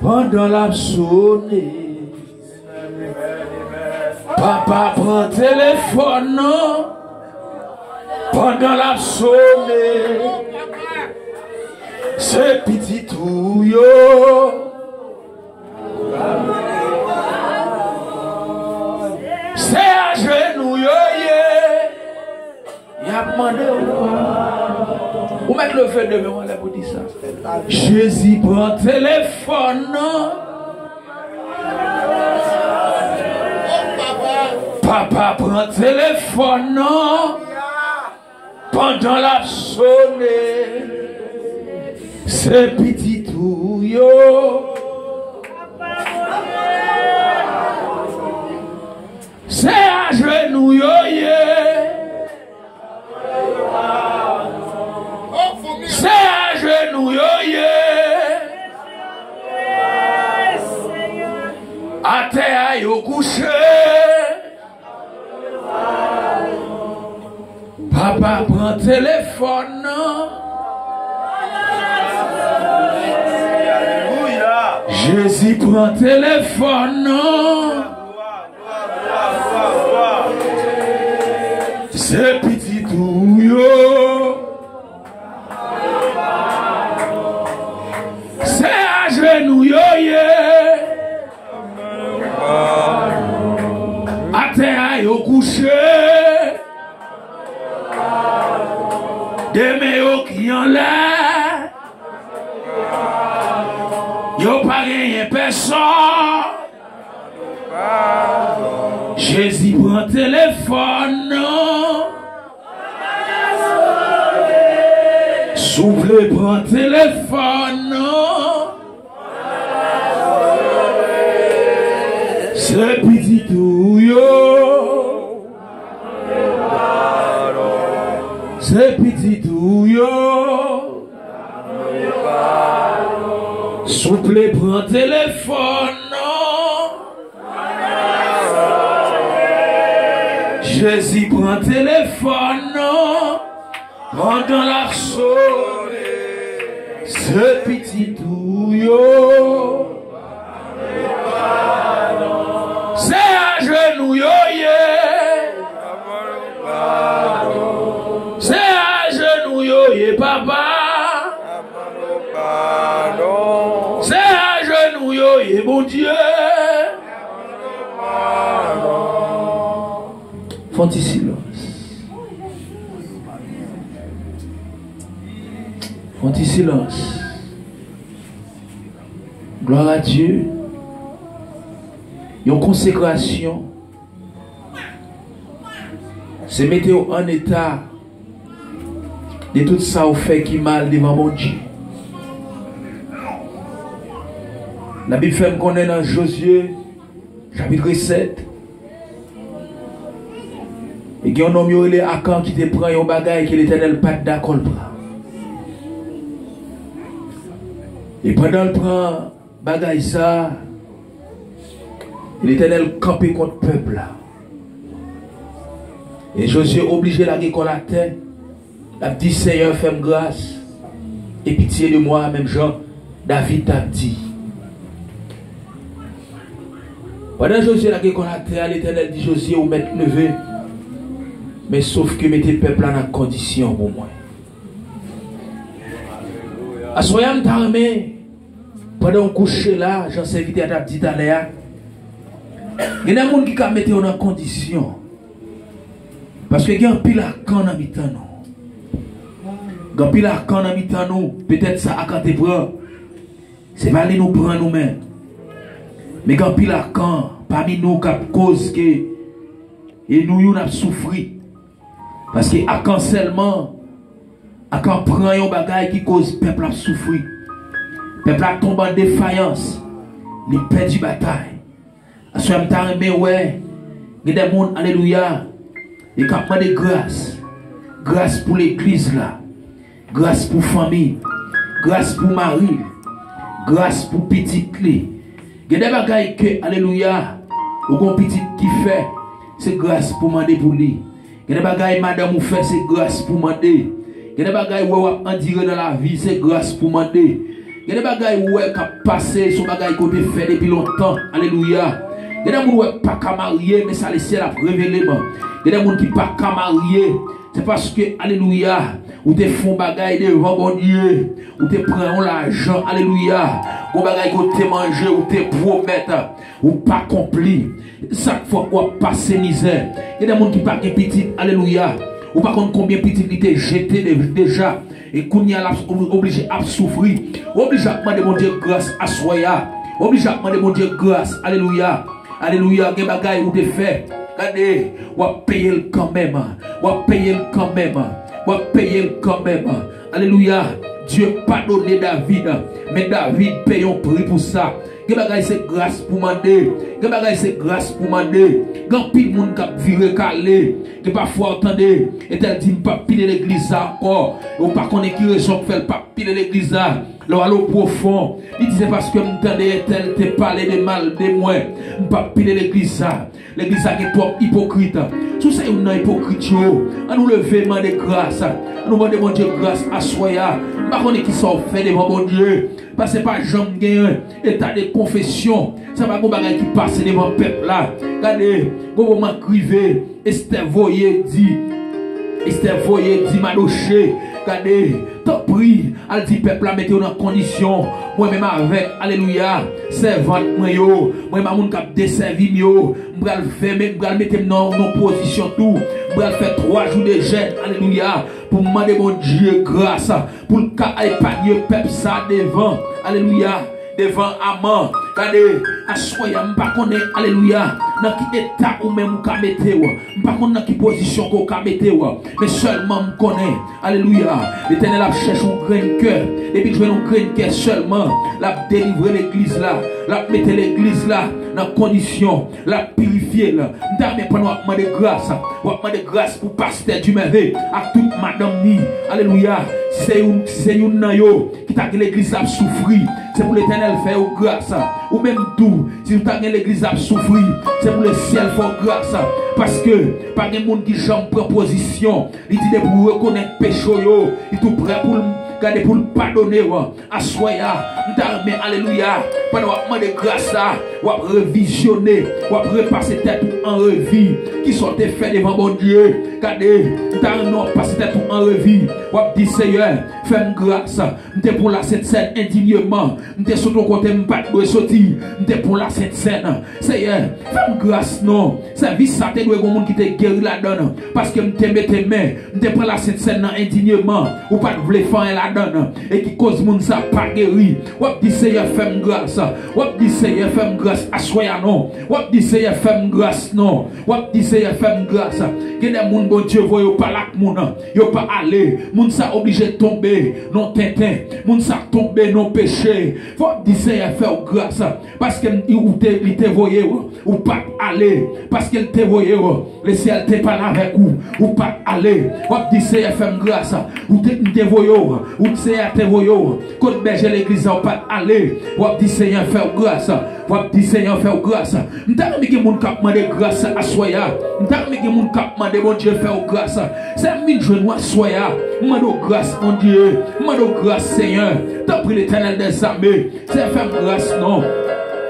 pendant la sonné. Papa prend téléphone pendant la sonné. C'est petit tout yo. C'est à genoux yo. Il a demandé ou mettre le feu de mémoire là pour dire ça. Jésus prend téléphone. Papa prend téléphone pendant la sonné. C'est petit tout yo. C'est à genoux yo. C'est à genoux yo. À terre yo couché. Papa prend téléphone. Jésus prend téléphone. C'est petit tout yo. C'est à genoux yo. À terre yo couché. Demain yo qui en là. Yo pas gagné personne. Jésus prend téléphone. Souffle prend téléphone. C'est petit tout yo. C'est petit tout yo. Souple prend téléphone. Jésus prend téléphone. Pendant la sonné. C'est petit tout yo. C'est à genoux yo. C'est à genoux yo papa. C'est à genoux yo mon Dieu. Font-ils silence. Font-ils silence. Gloire à Dieu. Une consécration. C'est mettre en état de tout ça au fait qui mal devant mon Dieu. La Bible fait me connaître dans Josué, chapitre 7. Et il y a un homme qui est Akan qui te prend un bagage que l'Éternel pas d'accord. Et pendant le prend bagage ça, l'Éternel campé contre le peuple. Et Josué obligé la guerre la terre. Il a dit Seigneur, fais-moi grâce. Et pitié de moi, même Jean, David t'a dit. Pendant Josué la guerre la terre, l'Éternel dit Josué, vous mettez levé. Mais sauf que mettez le peuple en condition pour moi. À soyam t'armé, pendant qu'on couche là, j'en sais vite à ta petite aléa. Il y a des gens qui mettent en condition. Parce que il y a un pile à camp dans mi-temps. Il y a un pile à camp dans mi-temps. Peut-être ça à quand tu prends. C'est pas les nous prendre nous-mêmes. Mais il y a un pile à camp parmi nous qui cause que et nous avons souffert. Parce que à quand seulement, à quand prend un bagage qui cause le peuple à souffrir. Le peuple a tombé en défaillance. Il perd du bataille. À ce moment-là, il y a des gens, alléluia, qui ont demandé grâce. Grâce pour l'église là. Grâce pour la famille. Grâce pour mari. Grâce pour petit clé. Il y a des bagages que, alléluia, ou qu'on petit qui fait, c'est grâce pour demander pour lui. Il y a des bagages madame ou fait, c'est grâce pour demander. Il y a des bagages où on dirait dans la vie, c'est grâce pour demander. Il y a des bagailles où elle a passé, son bagaille qu'on a fait depuis longtemps. Alléluia. Il y a des gens qui ne sont pas mariés, mais ça le ciel a révélé. Il y a des gens qui ne sont pas mariés. C'est parce que, alléluia, ou te font bagaille devant bon Dieu, ou te prennent l'argent, alléluia, ou bagaille qu'on te mange, ou te promettent, ou pas accompli. Chaque fois qu'on passe misère, il y a des gens qui ne sont pas petits, alléluia, ou pas combien petit il était jeté déjà, et qu'on y a obligé à souffrir, obligé à demander mon Dieu grâce à soya, obligé à demander mon Dieu grâce, alléluia, alléluia, des bagailles ou te fait. Regardez, on va payer quand même. On va payer quand même. On va payer quand même. Alléluia. Dieu pardonne David. Mais David paye un prix pour ça. Que bagaille c'est grâce pour demander. Que bagaille c'est grâce pour demander. Quand pile monde qui viré calé. Que parfois attendez. Et elle dit pas piler l'église encore. Ou pas qu'on est qui raison pour faire pas piler l'église là. Là, au profond, il disait parce que m'entendais tel te parler de mal de moi, pas piler l'église ça. L'église ça qui est trop hypocrite. Tout ça est une hypocrite. On nous lever de grâce. On nous demande mon Dieu grâce à soya. Par contre qui sont faits devant mon Dieu. Parce que pas jamais gagné état de confession. Ça va pas bagaille qui passe devant le peuple là. Regardez, vous m'en criez. Esther voyez dit. Esther voyez dit Madoché. Regardez, t'as pris, elle dit peuple à mettre en condition. Moi-même avec, alléluia, servante, moi-même, mon cap desservi, je vais mettre dans position tout. Je vais faire 3 jours de jeûne, alléluia, pour demander mon Dieu grâce, pour le cas épargner peuple ça devant, alléluia. Devant Amant, regardez, assoya, m'pas connaît, alléluia, dans qui état ou même ou mettre, m'pas connaît dans qui position qu'on mettre, mais seulement m'connais, alléluia, l'Éternel a cherché un grain cœur, et puis je vais un grain cœur seulement, la délivrer l'église là, la mettre l'église là, dans condition, la purifier là, m'dame pendant demander grâce, demander grâce pour pasteur du merveille, à toute madame ni, alléluia, c'est une nayo qui t'a l'église là souffrir, c'est pour l'Éternel faire grâce, ou même tout, si vous avez l'église à souffrir, c'est pour le ciel faire grâce, parce que pas de monde qui jambe proposition, il dit pour reconnaître péché, il est tout prêt pour garder pour le pardonner, à soya, mais alléluia, pendant que de grâce, ou à revisionner, ou à repasser tête en revue, qui sont faits devant mon Dieu, regardez, non passer tête en revue, ou à dire Seigneur, fais-moi grâce, m'te pour la cette scène indignement, m'te sur ton côté m'pas de sortir, m'te pour la cette scène, Seigneur, fais-moi grâce non, c'est vie ça te doit un monde qui te guéri la donne, parce que m'te mette tes mains, m'te pour la cette scène indignement, ou pas de vouloir faire la donne, et qui cause monde ça pas guéri, ou à dire Seigneur, fais-moi grâce, ou à dire Seigneur, fais-moi grâce, à soya non, ou à dire Seigneur, fais-moi grâce non, ou à dire Seigneur, fais-moi grâce, que des monde bon Dieu voit yo pas là que moun, yo pas aller, moun ça obligé de tomber, non tintin, moun ça tomber, non péché, faut dire Seigneur, faire grâce, parce que il te voyé, ou pas aller, parce qu'il te voyé, le ciel te pas avec vous, ou pas aller, faut dire Seigneur, faire grâce, ou te voyé, ou Seigneur te voyé, côte berger l'église, ou pas aller, faut dire Seigneur, faire grâce, faut dire Seigneur, faire grâce, m't'a mis que moun cap demander grâce à soya, m't'a mis que moun cap demander bon Dieu faire grâce, c'est mine jeune à soya, m'mande grâce mon Dieu, m'mande grâce Seigneur, t'as pris l'Éternel des armées, c'est faire grâce non,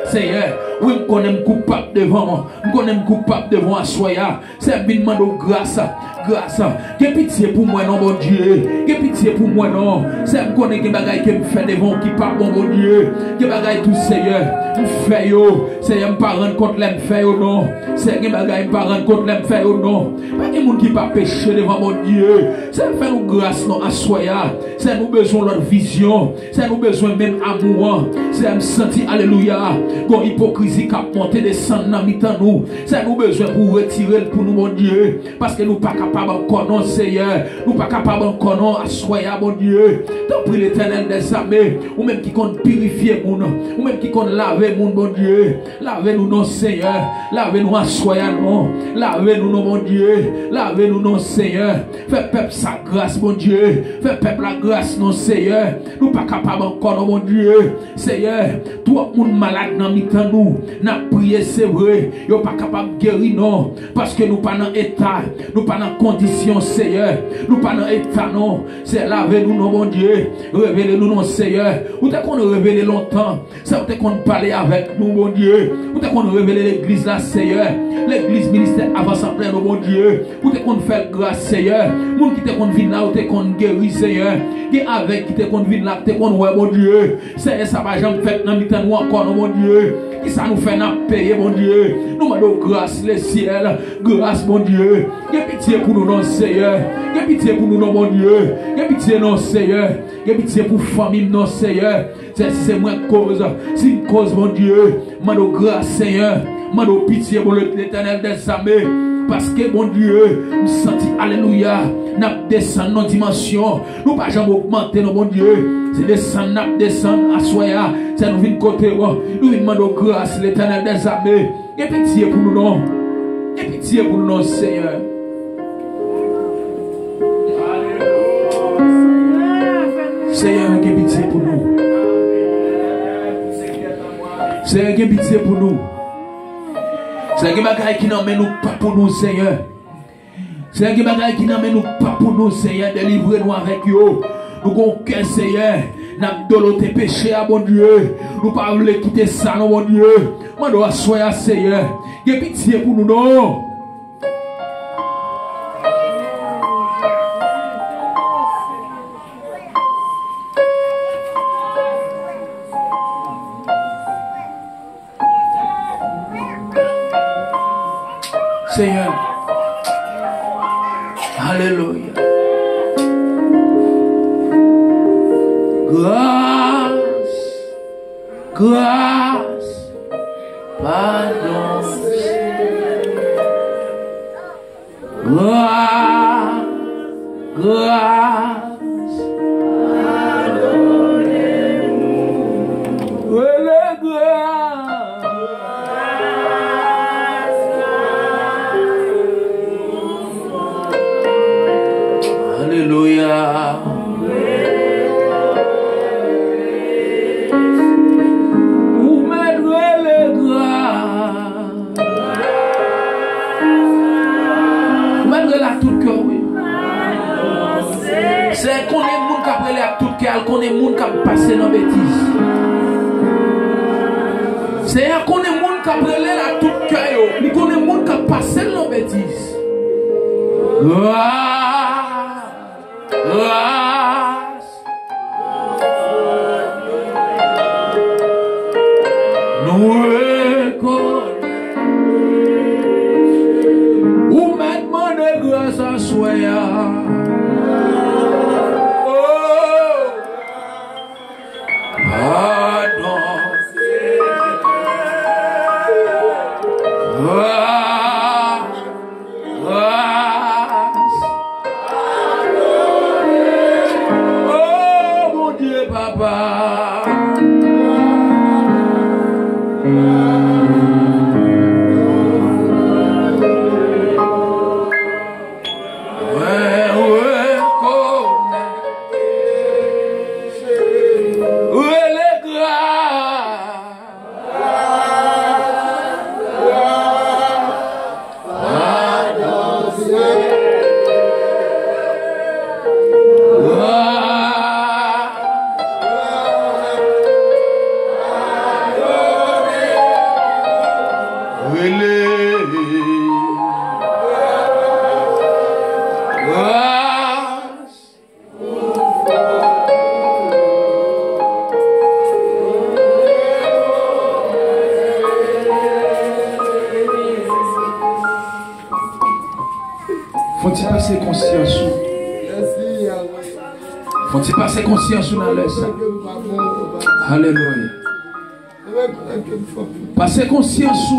Seigneur, oui, je connais coupable devant moi, je connais coupable devant à soya, c'est bien de grâce, grâce, que pitié pour moi non bon Dieu, que pitié pour moi non, c'est je connais que bagaille que me fait devant qui pas bon bon Dieu, que bagaille tout Seigneur, me fait yo, Seigneur me pas rendre compte l'aime fait yo non, c'est que bagaille me pas rendre compte l'aime fait yo non, pas de monde qui pas péché devant mon Dieu, c'est faire nous grâce non à soya, c'est nous besoin leur vision, c'est nous besoin même amour, c'est me sentir alléluia, gon hypocrisie qui a monté descendre dans mi-temps nous, c'est nous besoin pour retirer pour nous mon Dieu, parce que nous pas capable encore non Seigneur, nous pas capable encore non à soya mon Dieu, tant prie l'Éternel des armées, ou même qui compte purifier mon, ou même qui compte laver mon bon Dieu, lavez nous non Seigneur, lavez nous à soya non, lavez nous non mon Dieu, lavez nous non Seigneur, fais peuple sa grâce mon Dieu, fais peuple la grâce non Seigneur, nous pas capable encore non mon Dieu, Seigneur, tout le monde malade dans mi-temps nous, n'a prié c'est vrai, yo pas capable de guérir non, parce que nous pas dans état, nous pas dans condition, Seigneur. Nous pas dans état, non. C'est laver nous, non, bon Dieu. Révéler nous, non, Seigneur. Ou t'es qu'on révélé longtemps. C'est où t'es qu'on parler avec nous, bon Dieu. Ou t'es qu'on révélé l'église là, Seigneur. L'église ministère avance en plein, non, bon Dieu. Ou t'es qu'on fait grâce, Seigneur. Moun qui t'es qu'on vient là, ou t'es qu'on guérit, Seigneur. Qui avec qui t'es qu'on vient là, t'es qu'on ouais, bon Dieu. Seigneur, ça va jamais faire dans mi-temps nous encore, non, bon Dieu. Qui ça nous fait n'a payer, bon Dieu. Nous demandons grâce, les ciels. Grâce, bon Dieu. Y'a pitié pour nous, non, Seigneur. Y'a pitié pour nous, non, bon Dieu. Y'a pitié, non, Seigneur. Y'a pitié pour famille, non, Seigneur. C'est moi cause. C'est une cause, mon Dieu. Demandons grâce, Seigneur. Demandons pitié pour l'Éternel des armées. Parce que, mon Dieu, nous sentons, alléluia, nous descendons dans dimension. Nous ne pas jamais augmenter, mon Dieu. C'est descendre, nous descendre à soya. C'est nous venons côté, nous venons demander grâce, l'Éternel des armées. Et pitié pour nous, non. Et pitié pour nous, non, Seigneur. Seigneur, et pitié pour nous. Seigneur, et pitié pour nous. C'est un bagage qui n'emmène nous pas pour nous, Seigneur. C'est un bagage qui n'emmène nous pas pour nous, Seigneur. Délivrez-nous avec eux. Nous avons qu'un Seigneur. Nous avons tes péchés, mon Dieu. Nous ne pouvons pas quitter ça, mon Dieu. Nous dois soyez, Seigneur. Il y a pitié pour nous, non. Seigneur, alléluia. Grâce, grâce, pardon. Grâce, grâce, pardonnez-nous. Alléluia. Vous m'aiderez les grâces. Vous m'aiderez la tout cœur, oui. C'est qu'on est moun qui a brûlé à tout cœur, qu'on est moun qui a passé dans bêtise. C'est qu'on est moun qui a brûlé à tout cœur, mais qu'on est moun qui a passé dans bêtise. Grâce, nous reconnaissons, ou maintenant de grâce à soya. Oh, pardon, faut-il passer conscience? Faut-il passer conscience dans le sang? Alléluia. Passer conscience.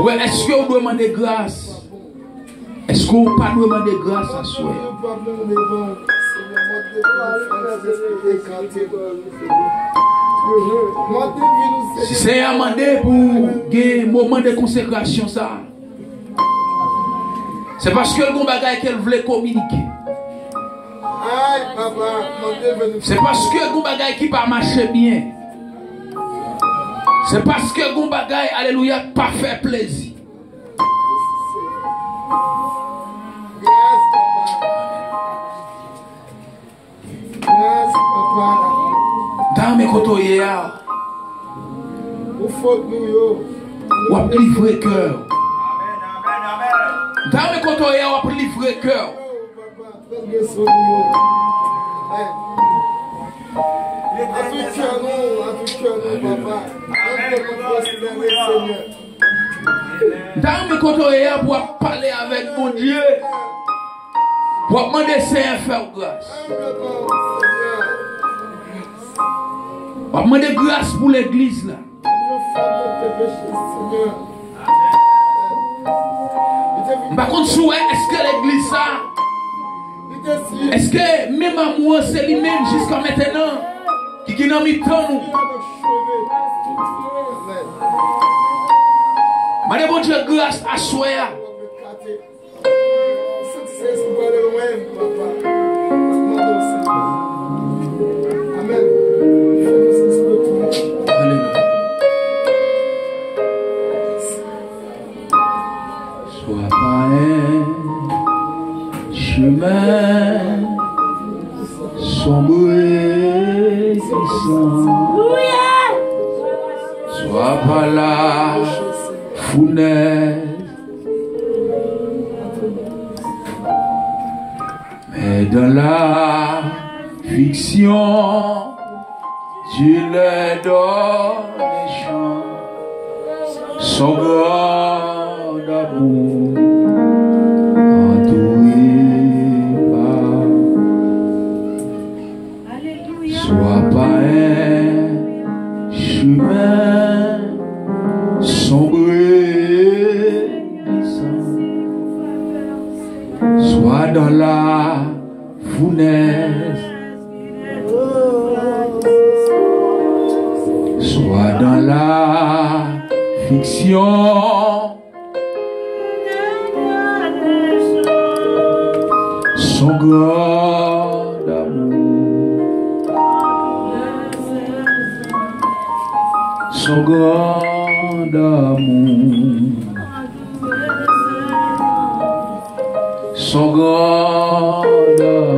Ouais, est-ce que vous demandez grâce? Est-ce que vous ne pas demander grâce à soi? Si c'est un mandé pour un moment de consécration, ça. C'est parce que le bagage qu'elle voulait communiquer. C'est parce que le bagage qui pas marché bien. C'est parce que le bagage, alléluia, pas fait plaisir. Dans mes côtés, ou à livrer cœur. Dans mes côtés, ou à livrer cœur. Dans mes côtés, pour parler avec mon Dieu. Pour demander Seigneur faire grâce. Pour demander grâce pour l'église là. Par contre, est-ce que l'église ça, est-ce que même amour c'est lui-même jusqu'à maintenant qui n'a mis tant nous? Madame bon Dieu grâce à soi. Sois pas un chemin sombre et glissant. Sois pas la fournaise, mais dans la fiction, tu leur donnes les chants, son grand amour, entouré par. Sois pas un chemin sombre et glissant, sois dans la fournaise, sois dans la fiction, son grand amour, son grand amour, son grand amour.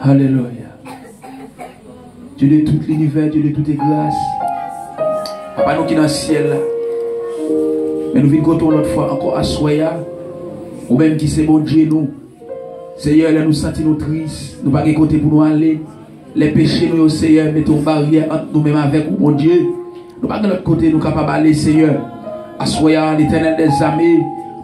Alléluia. Dieu de tout l'univers, Dieu de toutes les grâces. Papa, nous qui dans le ciel là. Mais nous venons contre l'autre fois encore à Soya. Ou même qui c'est bon Dieu nous. Seigneur, là nous sentons nous tristes. Nous pas de côté pour nous aller. Les péchés nous, Seigneur, mettons une barrière entre nous-mêmes avec vous, mon Dieu. Nous pas de l'autre côté, nous capables d'aller, Seigneur. À Soya, l'éternel des armées.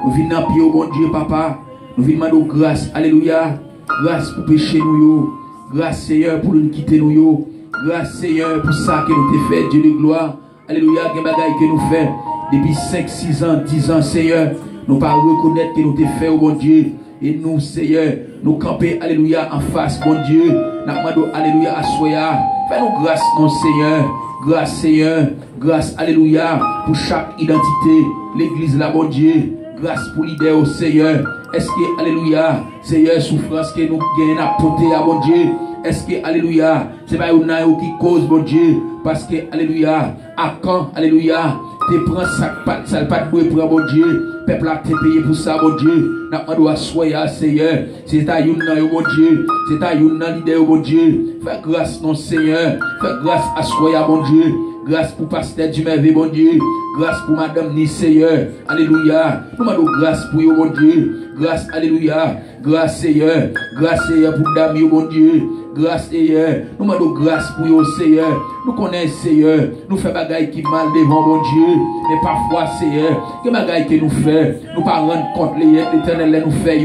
Nous venons dans le pied, mon Dieu, Papa. Nous venons demander grâce. Alléluia. Grâce pour pécher nous. Grâce, Seigneur, pour nous quitter nous. Grâce, Seigneur, pour ça que nous t'ai fait, Dieu de gloire. Alléluia, que bagaille que nous fait depuis 5, 6 ans, 10 ans, Seigneur. Nous pas reconnaître que nous t'ai fait, oh mon Dieu. Et nous, Seigneur, nous camper, alléluia, en face, mon Dieu. Nous demandons, alléluia, à Soya. Fais-nous grâce, mon Seigneur. Grâce, Seigneur. Grâce, alléluia, pour chaque identité. L'église, là, mon Dieu. Grâce pour l'idée, au Seigneur. Est-ce que, alléluia, Seigneur, souffrance que nous gagnons à porter à mon Dieu. Est-ce que, alléluia, c'est pas une qui cause, mon Dieu. Parce que, alléluia, à quand, alléluia, tu prends ça pas de pour mon Dieu. Peuple a te payé pour ça, mon Dieu. N'a pas de soya, Seigneur. C'est ta youn nan, mon Dieu. C'est ta youn nan l'idée, mon Dieu. Fais grâce, non, Seigneur. Fais grâce à soya, mon Dieu. Grâce pour pasteur du merveille, mon Dieu. Grâce pour madame ni, Seigneur. Alléluia. Nous demandons grâce pour vous, mon Dieu. Grâce, alléluia. Grâce, Seigneur. Grâce, Seigneur, pour dame, mon Dieu. Grâce, Seigneur. Nous demandons grâce pour vous, Seigneur. Nous connaissons, Seigneur. Nous faisons des bagailles qui mal devant, mon Dieu. Mais parfois, Seigneur, que bagailles que nous faisons, nous ne pas rendre compte, l'éternel nous fait,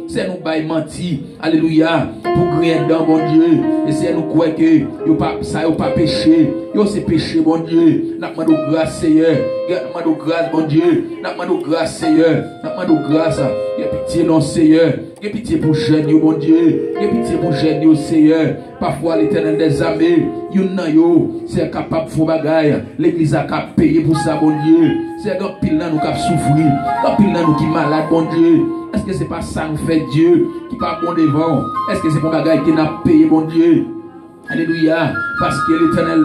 c'est nous bail menti, alléluia, pour griller dans mon Dieu. Et c'est nous croire que ça n'a pas péché. C'est péché, mon Dieu. Nous demandons grâce, Seigneur. Nous demandons grâce, mon Dieu. Nous demandons grâce, Seigneur. Nous demandons grâce. J'ai pitié, non, Seigneur. J'ai pitié pour jeune, mon Dieu. J'ai pitié pour jeune, Seigneur. Parfois, l'éternel des armées, c'est capable de faire bagaille. L'église a payé pour ça, mon Dieu. C'est un pile là nous qui souffrir. Un pile là nous qui malade, mon Dieu. Est-ce que c'est pas ça nous fait Dieu qui pas bon devant? Est-ce que c'est pour bagaille qui n'a payé, mon Dieu? Alléluia. Parce que l'Éternel,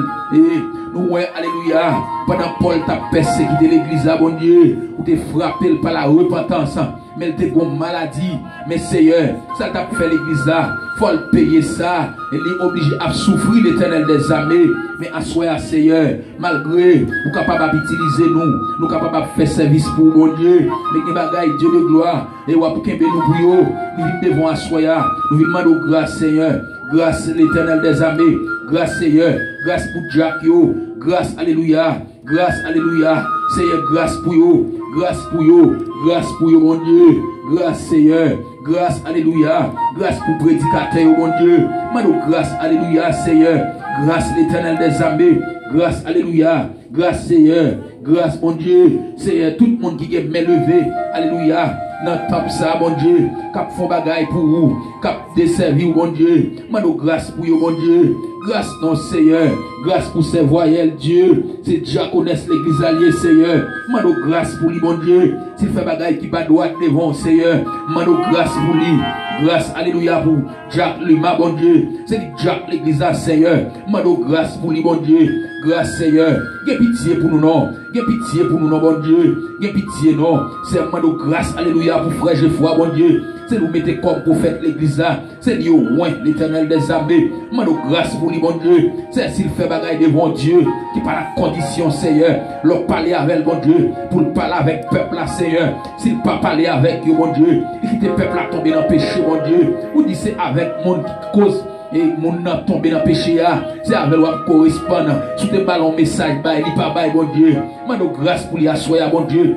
nous, alléluia, pendant Paul t'a persécuté l'église, bon Dieu, ou t'es frappé par la repentance, mais elle t'est une maladie, mais Seigneur, ça t'a fait l'église là, faut le payer ça, elle est obligée à souffrir l'Éternel des armées, mais à soi, Seigneur, malgré, nous capables d'utiliser nous capables de faire service pour mon Dieu, mais qui bagaille Dieu de gloire, et ou pour qu'il nous brûlons, nous devons à soi, nous demandons grâce, Seigneur. Grâce l'Éternel des armées, grâce Seigneur, grâce pour Jacques, grâce alléluia, Seigneur, grâce pour yo, grâce pour yo, mon Dieu, grâce Seigneur, grâce alléluia, grâce pour prédicateur, mon Dieu, mano grâce alléluia, Seigneur, grâce l'Éternel des armées, grâce alléluia, grâce Seigneur, grâce mon Dieu, Seigneur, tout le monde qui est main levée, alléluia. Dans top ça, mon Dieu, cap font bagaille pour vous, cap desservir, mon Dieu, mano grâce pour vous, mon Dieu, grâce non Seigneur, grâce pour ces voyelles, Dieu, c'est déjà connaissent l'église alliée, Seigneur, mano grâce pour lui, mon Dieu, s'il fait bagaille qui bat droit devant, Seigneur, mano grâce pour lui, grâce, alléluia, pour Jacques Lima, bon Dieu, c'est Jacques l'église, Seigneur, mano grâce pour lui, bon Dieu, grâce Seigneur, get pitié pour nous, non, get pitié pour nous, non, bon Dieu, get pitié, non, c'est mano grâce, alléluia, pour frère Geoffroy, bon Dieu, c'est nous mettez comme prophète l'église là, c'est lui au moins l'Éternel des armées, mano grâce pour lui, bon Dieu, c'est s'il fait bagaille devant Dieu, qui par la condition, Seigneur, leur parler avec bon Dieu, pour le parler avec peuple là, Seigneur, s'il pas parler avec eux, bon Dieu, et qui te peuple là tomber dans le péché, bon Dieu, ou dit c'est avec monde qui cause, et mon n'a tombé dans le péché, c'est avec lui qui correspond, sous tes ballons message, il pas bail, bon Dieu, mano grâce pour lui assoyer, bon Dieu,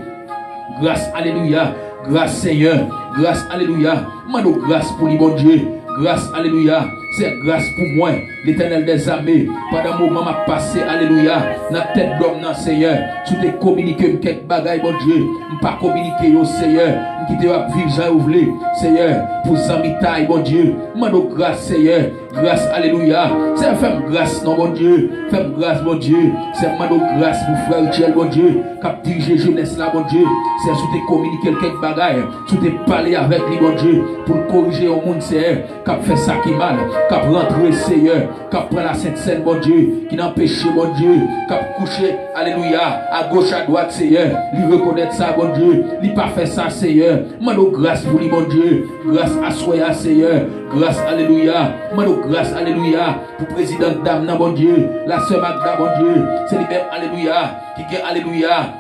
grâce, alléluia. Grâce Seigneur, grâce alléluia, mano grâce pour lui bon Dieu, grâce alléluia, c'est grâce pour moi, l'Éternel des armées, pendant mon moment m'a passé, alléluia, dans la tête d'homme, non Seigneur, sous tes communiquer quelques bagailles, bon Dieu, pas communiquer au Seigneur, qui te va vivre, j'en ouvre, Seigneur, pour s'amitaille, bon Dieu, mano grâce Seigneur, grâce alléluia, c'est faire grâce, non bon Dieu, faire grâce, bon Dieu, c'est mano grâce pour frère Utiel, bon Dieu, cap diriger jeunesse là, bon Dieu, c'est sous tes communiquer quelques bagailles, sous tes parler avec lui, bon Dieu, pour corriger au monde, Seigneur, cap fait ça qui mal, cap rentrer, Seigneur, cap prendre la Sainte Seine, bon Dieu, qui n'a péché, bon Dieu, cap coucher, alléluia, à gauche, à droite, Seigneur, lui reconnaître ça, bon Dieu, lui pas fait ça, Seigneur, mano grâce pour lui, bon Dieu, grâce à soi, Seigneur, grâce, alléluia, mano grâce, alléluia, pour président dame, bon Dieu, la sœur Magda, bon Dieu, c'est lui-même, alléluia, qui est, alléluia,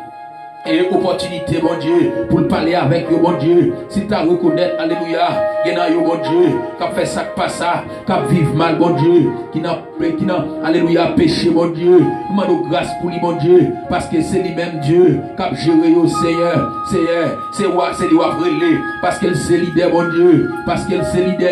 et opportunité, bon Dieu, pour parler avec eux, bon Dieu. Si tu as reconnaître, alléluia, il y a bon Dieu, qui a fait ça, pas ça, qui a vivre mal, bon Dieu, qui n'a, alléluia, péché, bon Dieu. Nous demandons grâce pour lui, bon Dieu, parce que c'est lui-même Dieu, qui a géré au Seigneur, c'est lui qui a brûlé, parce qu'elle c'est leader, bon Dieu, parce qu'elle c'est leader,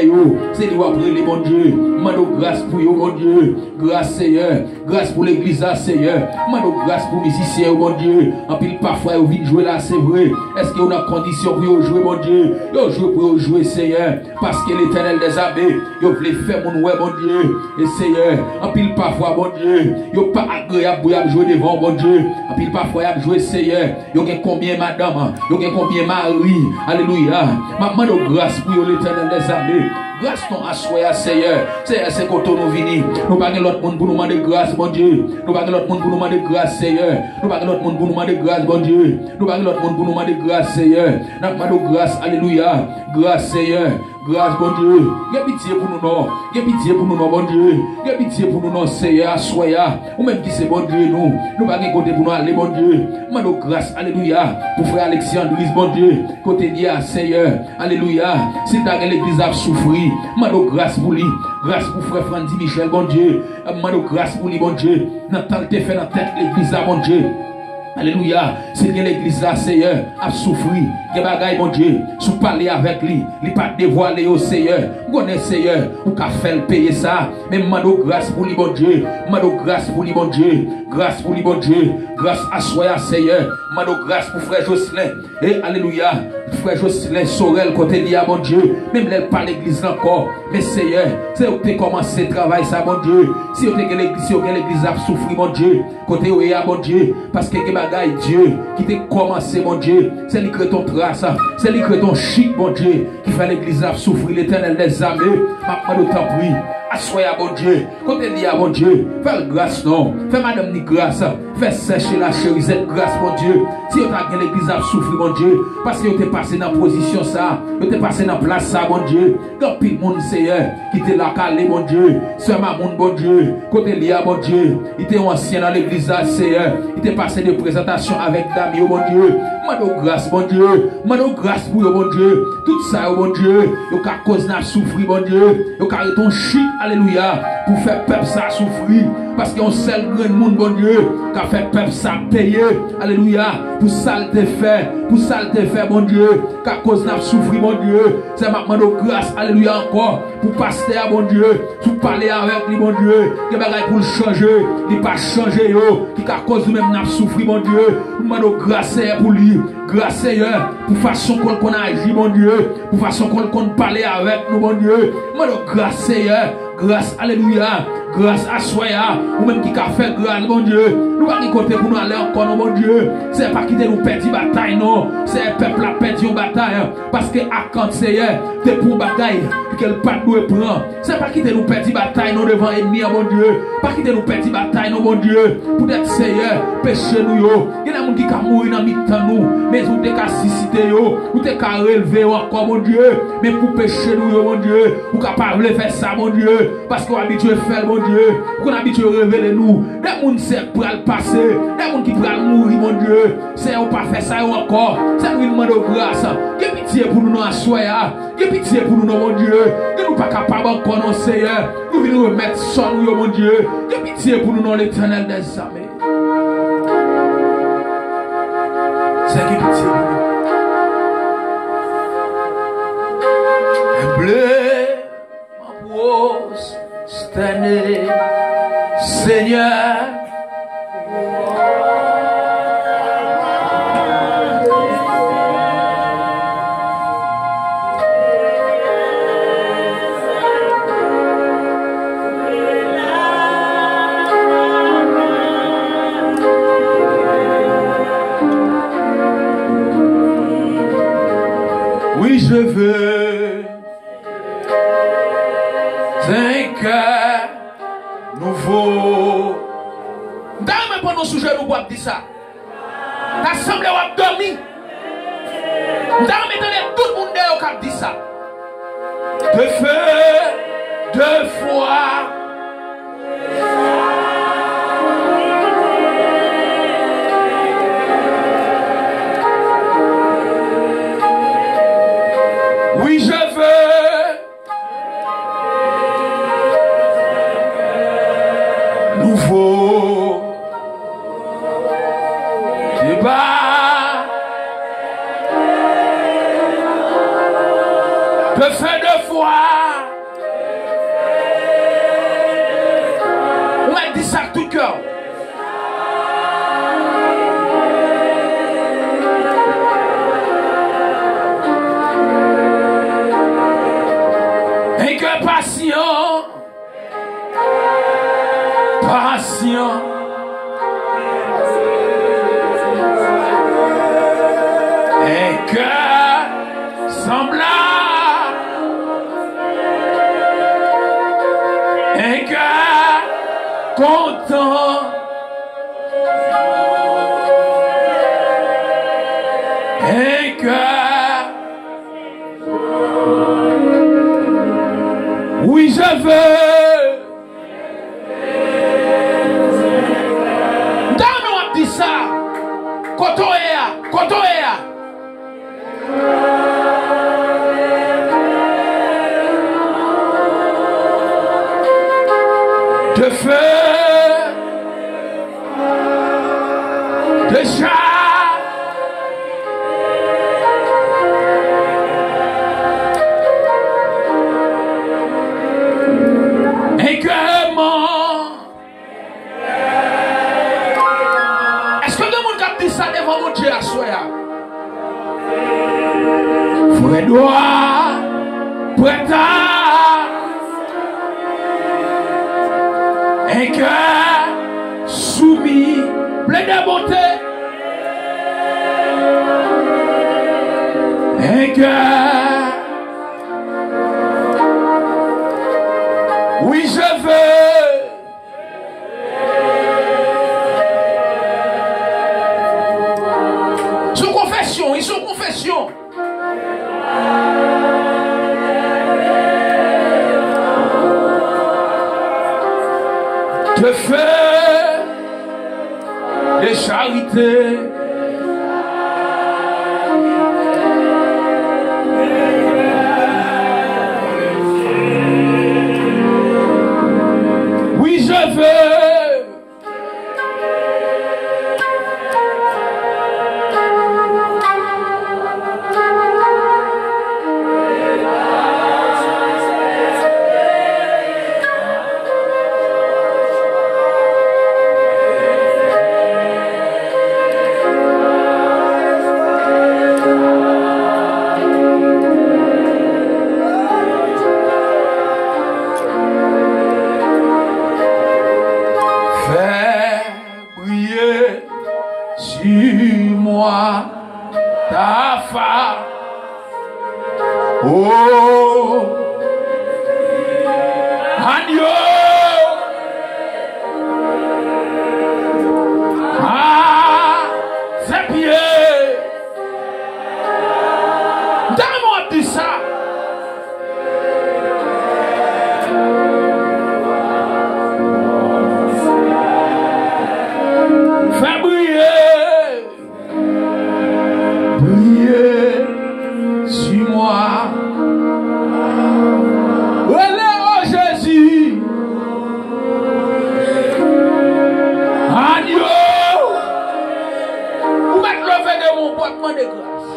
c'est lui qui a brûlé, bon Dieu. Nous demandons grâce pour eux, bon Dieu, grâce Seigneur, grâce pour l'église, Seigneur, nous demandons grâce pour les musiciens, bon Dieu, en pile parfois. Vous vite jouer là, c'est vrai. Est-ce qu'il y a une condition pour jouer, mon Dieu? Vous jouez pour jouer, Seigneur. Parce que l'Éternel des armées, vous voulez faire mon ouais, mon Dieu. Et Seigneur, en pile parfois, mon Dieu, vous pas agréable pour jouer devant, mon Dieu. En pile parfois, vous jouer, Seigneur. Vous avez combien, madame? Vous avez combien, Marie? Alléluia. Ma demande grâce pour l'Éternel des armées. Grâce ton assoya, Seigneur. C'est quand nous venons. Nous pas l'autre monde pour nous demander grâce, mon Dieu. Nous pas l'autre monde pour nous demander grâce, Seigneur. Nous pas l'autre monde pour nous demander grâce, mon Dieu. Nous pas l'autre monde pour nous demander grâce, Seigneur. Nous demandons grâce, alléluia. Grâce, Seigneur. Grâce, bon Dieu. Y'a pitié pour nous, non. Y'a pitié pour nous, non, bon Dieu. Y'a pitié pour nous, non, Seigneur. Assoya. Ou même qui c'est, bon Dieu, nous. Nous pas côté pour nous aller, bon Dieu. Nous demandons grâce, alléluia. Pour frère Alexandre, bon Dieu. Côté dia, Seigneur. Alléluia. Si t'as l'église a souffri. Mano grâce pour lui, grâce pour frère Frandy Michel, bon Dieu. Mano grâce pour lui, bon Dieu. Dans tant que fait dans tête l'église là, bon Dieu. Alléluia. C'est que l'église là, Seigneur, a souffri. Que bagaille, mon Dieu, sous parler avec lui, il pas dévoilé au Seigneur. Vous connaissez, Seigneur, ou qu'a fait payer ça. Mais mano grâce pour lui, bon Dieu. Mano grâce pour lui, bon Dieu. Grâce pour lui, bon Dieu. Grâce à soi, Seigneur. Mano grâce pour frère Jocelyn. Et alléluia. Frère Jocelyn Sorel, côté lié, bon Dieu. Même elle pas l'église encore. Mais Seigneur, c'est où tu commencé le travail, ça, bon Dieu. Si vous avez l'église a souffri, mon Dieu. Côté où il y a, bon Dieu. Parce que bagaille, Dieu, qui t'a commencé, mon Dieu. C'est lui qui ton trace. C'est lui qui ton chic, mon Dieu. Qui fait l'église a souffrir, l'Éternel des armées. Maintenant, t'en prie. Assoya bon Dieu. Côté lié à bon Dieu. Fais grâce non. Fais madame ni grâce. Fais sécher la chérisette grâce mon Dieu. Si on a l'église a souffert mon Dieu. Parce que vous êtes passé dans la position ça. Vous êtes passé dans la place ça mon Dieu. Quand pile monde Seigneur. Qui te l'a calé mon Dieu. Sœur Mamoun bon Dieu. Côté lié à bon Dieu. Il était ancien dans l'église là Seigneur. Il était passé des présentations avec Dami mon Dieu. Mando grâce mon Dieu. Mando grâce pour mon Dieu. Tout ça mon Dieu. Vous avez cause n'a souffrir mon Dieu. Vous avez ton chute. Alléluia. Pour faire peuple ça souffrir. Parce qu'il y a un seul grand monde, bon Dieu, qui a fait peuple ça payer. Alléluia. Pour ça le fait. Pour ça le fait, bon Dieu. Qui a cause n'a souffrir, bon Dieu. C'est maintenant de grâce. Alléluia encore. Pour passer à bon Dieu. Pour parler avec lui, bon Dieu. Qui bagaille pour le changer. Il n'est pas changé, yo. Qui a cause nous-mêmes n'a souffrir, bon Dieu. Pour de grâce pour lui. Grâce Seigneur. Pour façon qu'on agit, bon Dieu. Pour façon qu'on parle avec nous, bon Dieu. De grâce Seigneur. Grâce, alléluia, grâce à Soya, ou même qui a fait grâce, mon Dieu. Nous allons pas côté pour nous aller encore, mon Dieu. C'est pas quitter nous perdre une bataille, non. C'est le peuple a perdu une bataille. Parce que à quand Seigneur, c'est pour bataille que le pas nous prend. C'est pas quitter nous perdre une bataille, non, devant l'ennemi, mon Dieu. Pas quitter nous perdre une bataille, non, mon Dieu. Pour être Seigneur, péché nous, yo. Il y a des gens qui ont mouru dans mi-temps, nous. Mais vous t'es qu'à susciter, yo. Vous t'es qu'à relever encore, mon Dieu. Mais pour pécher nous, yo, mon Dieu. Vous capable de faire ça, mon Dieu. Parce qu'on habitué à faire, mon Dieu. Qu'on habitué à révéler nous. Des gens qui pour le passer. Des gens qui pour mourir, mon Dieu. C'est on pas faire ça encore. C'est nous demande de grâce. Que pitié pour nous à soya. Que pitié pour nous, mon Dieu. Que nous pas capable encore, non, Seigneur. Nous venons remettre sur nous, mon Dieu. Que pitié pour nous, non, l'Éternel des armées. C'est que pitié pour nous. Bleu. Cette année, Seigneur, oui je veux un cœur nouveau. Dans mon sujet, nous avons dit ça. L'assemblée a dormi. Dans tout le monde a dit ça. De feu, de foi. Oui, je veux. Nouveau débat, de feu de foi. On m'a dit ça tout cœur. Et que patient. Patient, un cœur semblable, un cœur content, un cœur, oui je veux. De feu, de chat, écœurement. Est-ce que tout le monde a dit ça devant mon Dieu à soi? Frère droit, prêt un cœur soumis, plein de bonté. Un cœur, Oui, je veux. Sous confession, ils sont confession. De faire des charités. Oui, je veux. Sur moi ta femme, oh agneau, à ses pieds. Donne-moi dit ça. Fais briller sur moi. Oh Jésus, agneau, vous m'êtes levé de mon portement de grâce.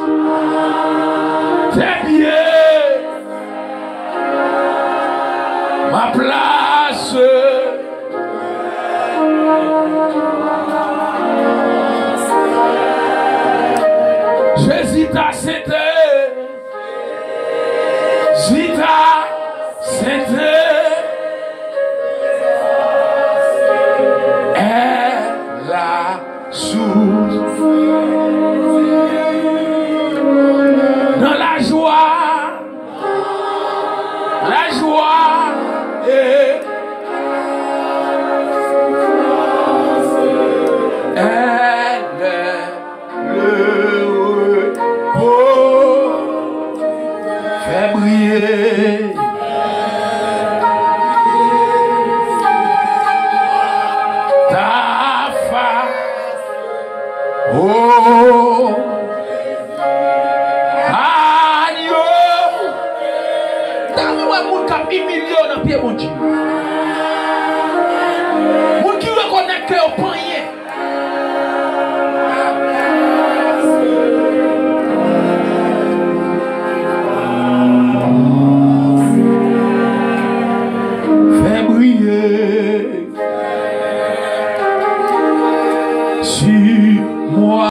Fais bien ma place. Zita c'était, est la source. Dans la joie est briller ta face, oh agneau. T'as vu mon cap humilié dans pied mon Dieu. Mon qui reconnaît que au point sur moi.